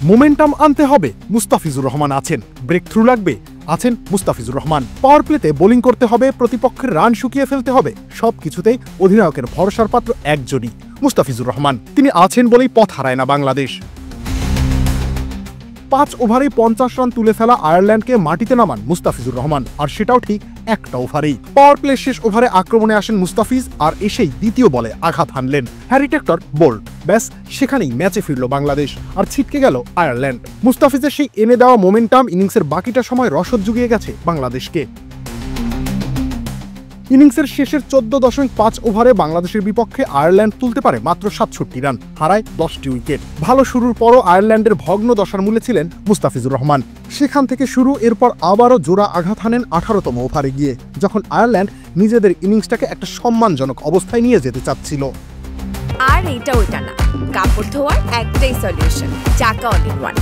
Momentum আনতে হবে, মুস্তাফিজুর রহমান আছেন। ব্রেক থ্রু লাগবে, আছেন মুস্তাফিজুর রহমান। পাওয়ার প্লেতে বোলিং করতে হবে, প্রতিপক্ষের রান শুকিয়ে ফেলতে হবে, সবকিছুতেই অধিনায়কের ভরসার পাত্র একজনই, মুস্তাফিজুর রহমান। তিনি আছেন বলেই পথ হারায় না বাংলাদেশ। 5 ওভারে 50 রান তুলে ফেলা আয়ারল্যান্ডকে মাটিতে নামান মুস্তাফিজুর রহমান, আর সেটাও ঠিক একটা ওভারেই। পাওয়ার প্লে শেষ ওভারে আক্রমণে আসেন মুস্তাফিজ, আর এসেই দ্বিতীয় বলে আঘাত হানলেন। হ্যারি টেক্টর বোল্ড, ব্যাস সেখানেই ম্যাচে ফিরল বাংলাদেশ, আর ছিটকে গেল আয়ারল্যান্ড। মুস্তাফিজের সেই এনে দেওয়া মোমেন্টাম ইনিংসের বাকিটা সময় রসদ জুগিয়ে গেছে বাংলাদেশকে। ইনিংসের শেষের 14.5 ওভারে বাংলাদেশের বিপক্ষে আয়ারল্যান্ড তুলতে পারে মাত্র 67 রান, হারায় 10টি উইকেট। ভালো শুরুর পরও আয়ারল্যান্ডের ভগ্ন দশার মূলে ছিলেন মুস্তাফিজুর রহমান। সেখান থেকে শুরু, এরপর আবারও জোড়া আঘাত হানেন 18তম ওভারে গিয়ে, যখন আয়ারল্যান্ড নিজেদের ইনিংসটাকে একটা সম্মানজনক অবস্থায় নিয়ে যেতে চাচ্ছিল। আর এটা ওইটা না, কাপড় ধোয়ার একটাই সলিউশন, চাকা অল ইন ওয়ান।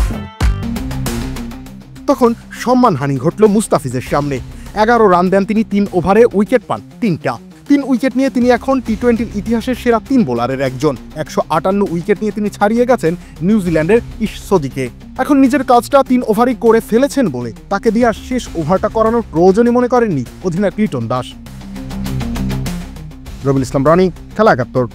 তখন সম্মানহানি ঘটল মুস্তাফিজের সামনে। 11 রান দেন তিনি 3 ওভারে, উইকেট পান 3টা। 3 উইকেট নিয়ে তিনি এখন টি-20 ইতিহাসের সেরা 3 বোলারের একজন। 158 উইকেট নিয়ে তিনি ছাড়িয়ে গেছেন নিউজিল্যান্ডের ইশসদিকে। এখন নিজের কাজটা 3 ওভারই করে ফেলেছেন বলে তাকে দিয়ে আর শেষ ওভারটা করানোর প্রয়োজনই মনে করেননি অধিনায়ক লিটন দাস। রবিউল ইসলাম রানী, খেলা 71।